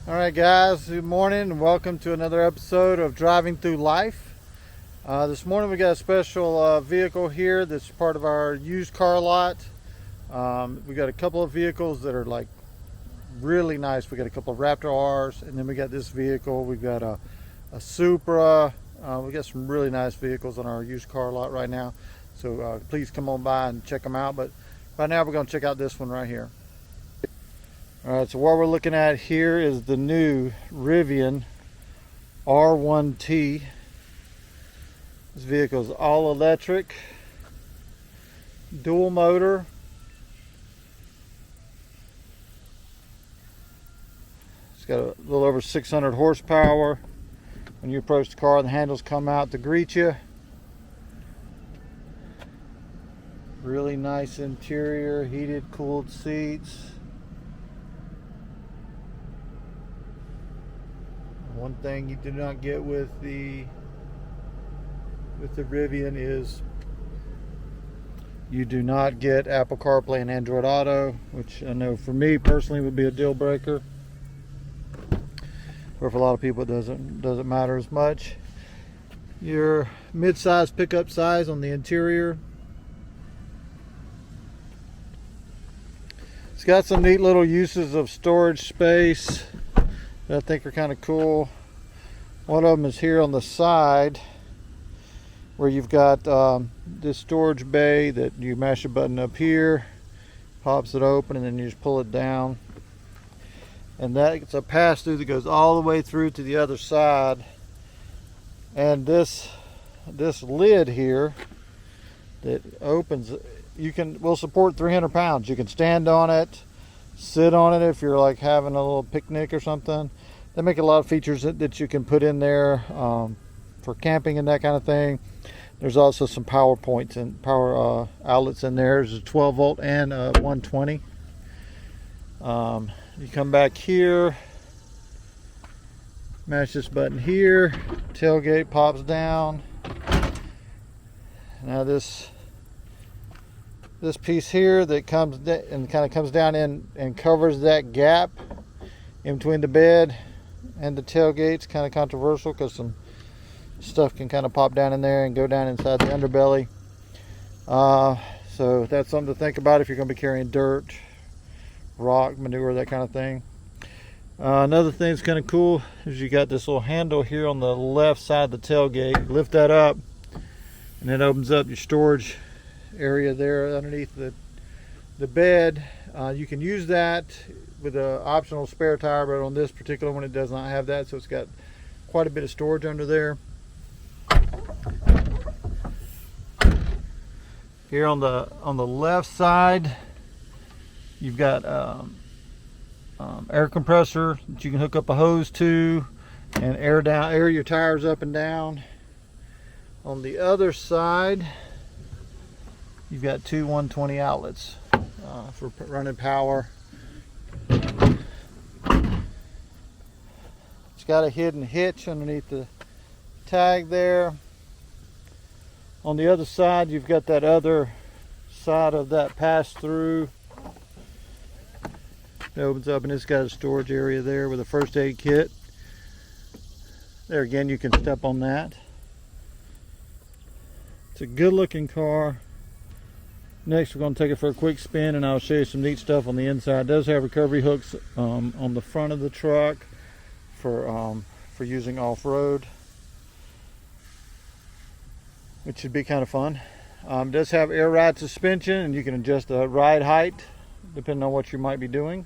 Alright guys, good morning and welcome to another episode of Driving Through Life. This morning we got a special vehicle here that's part of our used car lot. We got a couple of vehicles that are like really nice. We got a couple of Raptor R's, and then we got this vehicle. We've got a Supra. We got some really nice vehicles on our used car lot right now. So please come on by and check them out. But right now we're going to check out this one right here. Alright, so what we're looking at here is the new Rivian R1T. This vehicle is all electric, dual motor. It's got a little over 600 horsepower. When you approach the car, the handles come out to greet you. Really nice interior, heated, cooled seats. One thing you do not get with the Rivian is you do not get Apple CarPlay and Android Auto, which I know for me personally would be a deal breaker. Or for a lot of people it doesn't matter as much. Your mid-size pickup size on the interior. It's got some neat little uses of storage space that I think are kind of cool. One of them is here on the side where you've got this storage bay that you mash a button up here, pops it open, and then you just pull it down. And that's a pass through that goes all the way through to the other side. And this lid here that opens, will support 300 pounds. You can stand on it, sit on it if you're like having a little picnic or something. They make a lot of features that you can put in there for camping and that kind of thing. There's also some power points and power outlets in there. There's a 12 volt and a 120. You come back here, mash this button here, tailgate pops down. Now this piece here that comes and kind of comes down in and covers that gap in between the bed and the tailgate's kind of controversial because some stuff can kind of pop down in there and go down inside the underbelly. So that's something to think about if you're going to be carrying dirt, rock, manure, that kind of thing. Another thing that's kind of cool is you got this little handle here on the left side of the tailgate. Lift that up and it opens up your storage area there underneath the bed. You can use that with an optional spare tire, but on this particular one it does not have that, so it's got quite a bit of storage under there. Here on the left side you've got air compressor that you can hook up a hose to and air your tires up and down. On the other side you've got two 120 outlets for running power. It's got a hidden hitch underneath the tag there. On the other side you've got that other side of that pass through. It opens up and it's got a storage area there with a first aid kit. There again, you can step on that. It's a good looking car. Next we're going to take it for a quick spin and I'll show you some neat stuff on the inside. It does have recovery hooks on the front of the truck for using off-road, which should be kind of fun. It does have air ride suspension and you can adjust the ride height depending on what you might be doing.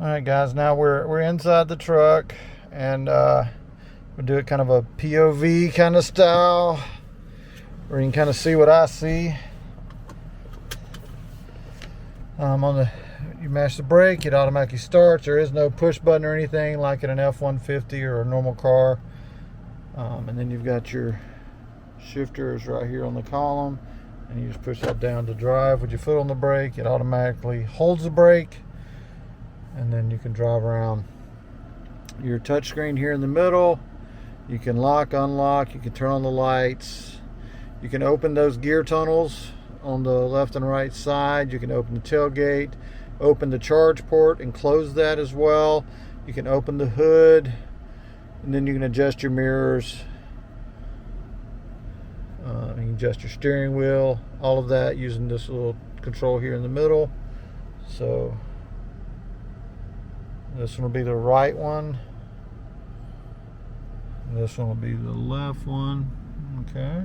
All right, guys, now we're inside the truck, and we'll do it kind of a POV kind of style, where you can kind of see what I see. You mash the brake, it automatically starts. There is no push button or anything like in an F-150 or a normal car. And then you've got your shifters right here on the column, and you just push that down to drive. With your foot on the brake, it automatically holds the brake, and then you can drive around. Your touchscreen here in the middle, you can lock, unlock, you can turn on the lights, you can open those gear tunnels on the left and right side, you can open the tailgate, open the charge port and close that as well. You can open the hood, and then you can adjust your mirrors, you can adjust your steering wheel, all of that using this little control here in the middle. So this one will be the right one, and this one will be the left one. Okay.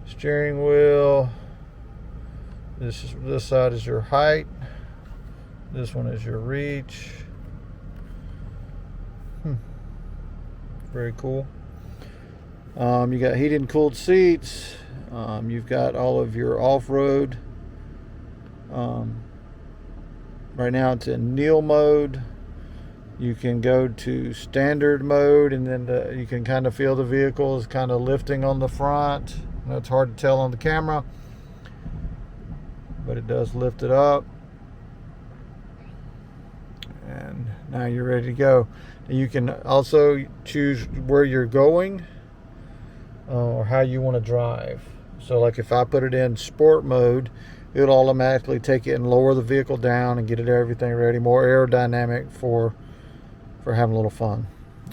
Steering wheel. This side is your height. This one is your reach. Very cool. You got heated and cooled seats. You've got all of your off-road. Right now it's in kneel mode. You can go to standard mode, and then you can kind of feel the vehicle is kind of lifting on the front. I know it's hard to tell on the camera, but it does lift it up. And now you're ready to go. You can also choose where you're going or how you want to drive. So like if I put it in sport mode, it'll automatically take it and lower the vehicle down and get it everything ready, more aerodynamic for having a little fun.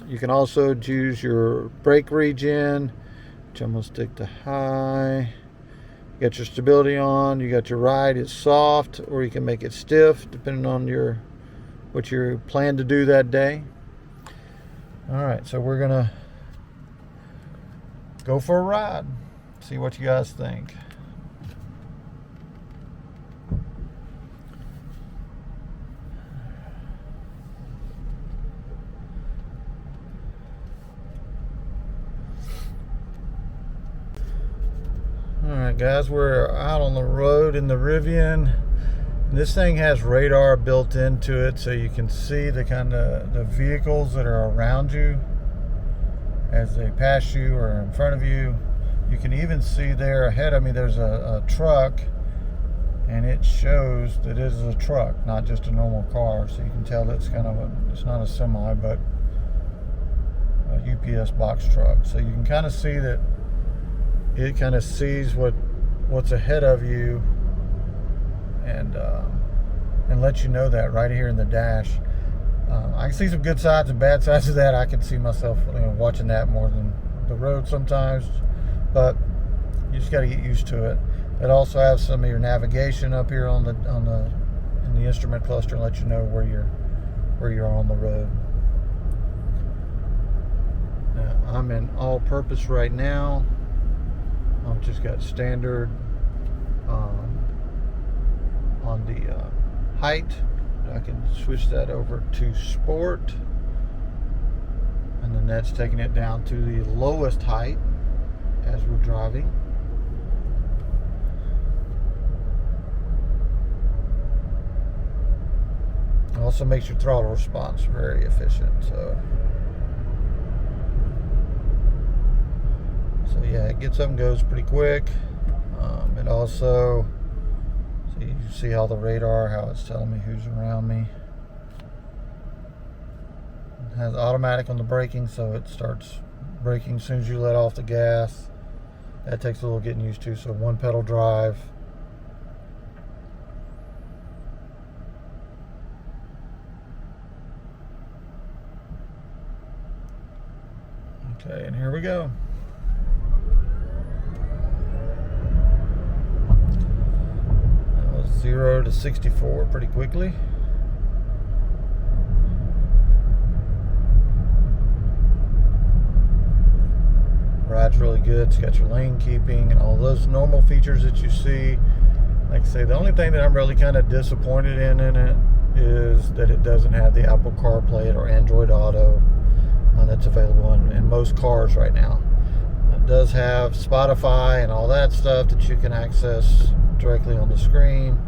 You can also choose your brake regen, which I'm going to stick to high. You got your stability on, you got your ride, it's soft, or you can make it stiff depending on what you plan to do that day. Alright, so we're gonna go for a ride, see what you guys think. Alright guys, we're out on the road in the Rivian. This thing has radar built into it, so you can see the kind of the vehicles that are around you as they pass you or in front of you. You can even see there ahead of me there's a truck, and it shows that it is a truck, not just a normal car. So you can tell that it's not a semi, but a UPS box truck. So you can kind of see that it kind of sees what's ahead of you, and let you know that right here in the dash. I can see some good sides and bad sides of that. I can see myself watching that more than the road sometimes, but you just got to get used to it. It also has some of your navigation up here in the instrument cluster, and let you know where you're on the road. Now, I'm in all-purpose right now. I've just got standard on the height. I can switch that over to sport, and then that's taking it down to the lowest height as we're driving. It also makes your throttle response very efficient. So yeah, it gets up and goes pretty quick. It also, so you see all the radar, how it's telling me who's around me. It has automatic on the braking, so it starts braking as soon as you let off the gas. That takes a little getting used to, so one pedal drive. Okay, and here we go. That was 0 to 64 pretty quickly. Ride's really good. It's got your lane keeping and all those normal features that you see like I say, the only thing that I'm really kind of disappointed in it is that it doesn't have the Apple CarPlay or Android Auto that's available in most cars right now. It does have Spotify and all that stuff that you can access directly on the screen,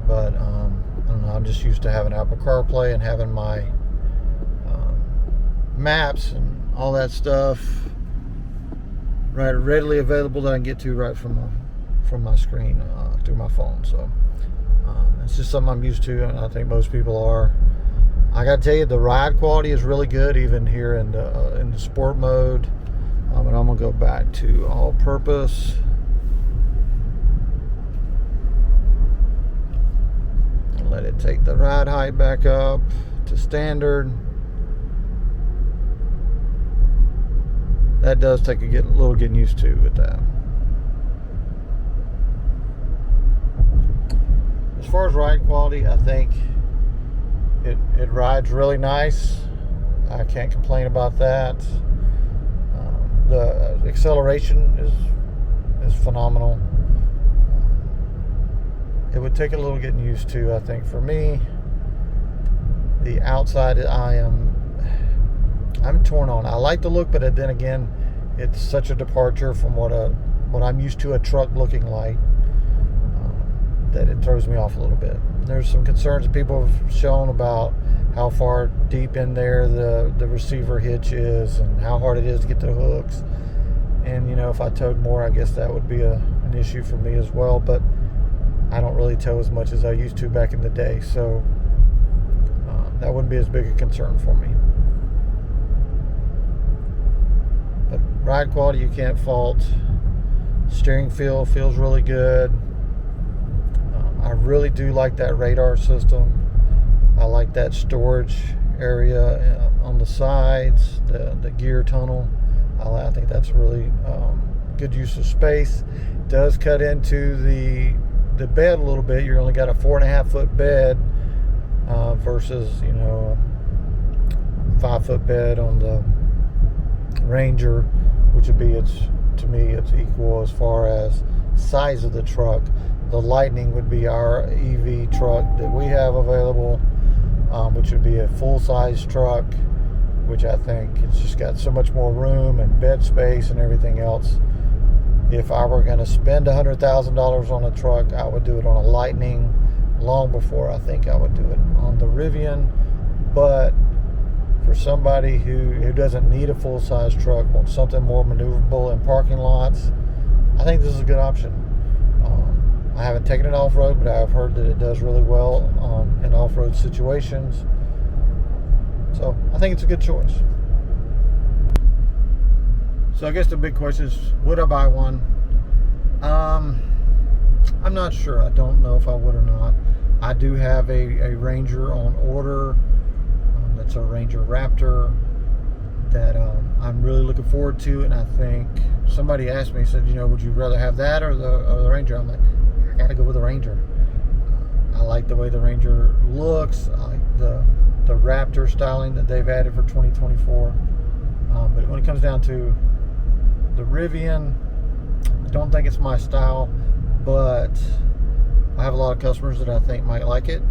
but I don't know, I'm just used to having Apple CarPlay and having my maps and all that stuff readily available that I can get to right from my screen through my phone. So it's just something I'm used to, and I think most people are. I gotta tell you, the ride quality is really good, even here in the sport mode. And I'm gonna go back to all-purpose. And let it take the ride height back up to standard. That does take a little getting used to with that. As far as ride quality, I think it rides really nice. I can't complain about that. The acceleration is phenomenal. It would take a little getting used to, I think, for me. The outside, I'm torn on. I like the look, but then again, it's such a departure from what I'm used to a truck looking like, that it throws me off a little bit. There's some concerns that people have shown about how far deep in there the receiver hitch is and how hard it is to get the hooks. And if I towed more, I guess that would be an issue for me as well, but I don't really tow as much as I used to back in the day, so that wouldn't be as big a concern for me. But ride quality, you can't fault. Steering feel feels really good. I really do like that radar system. I like that storage area on the sides, the gear tunnel. I think that's really good use of space. It does cut into the bed a little bit. You only got a 4.5 foot bed versus a 5 foot bed on the Ranger, which would be to me it's equal as far as size of the truck. The Lightning would be our EV truck that we have available, which would be a full-size truck, which I think it's just got so much more room and bed space and everything else. If I were going to spend $100,000 on a truck, I would do it on a Lightning long before I think I would do it on the Rivian. But for somebody who doesn't need a full-size truck, wants something more maneuverable in parking lots, I think this is a good option. I haven't taken it off-road, but I've heard that it does really well in off-road situations. So I think it's a good choice. So I guess the big question is, would I buy one? I'm not sure. I don't know if I would or not. I do have a Ranger on order. That's a Ranger Raptor that I'm really looking forward to, and I think somebody asked me, said, would you rather have that or the Ranger? I'm like, I gotta go with the Ranger. I like the way the Ranger looks. I like the Raptor styling that they've added for 2024. But when it comes down to the Rivian, I don't think it's my style, but I have a lot of customers that I think might like it.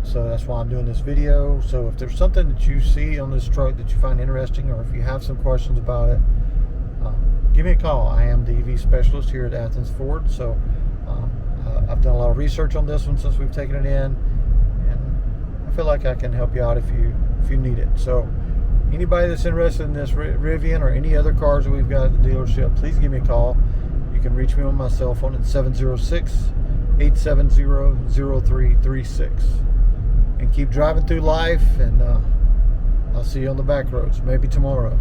So that's why I'm doing this video. So if there's something that you see on this truck that you find interesting, or if you have some questions about it, give me a call. I am the EV specialist here at Athens Ford. So I've done a lot of research on this one since we've taken it in, and I feel like I can help you out if you need it. So anybody that's interested in this Rivian or any other cars that we've got at the dealership, please give me a call. You can reach me on my cell phone at 706-870-0336. And keep driving through life, and I'll see you on the back roads, maybe tomorrow.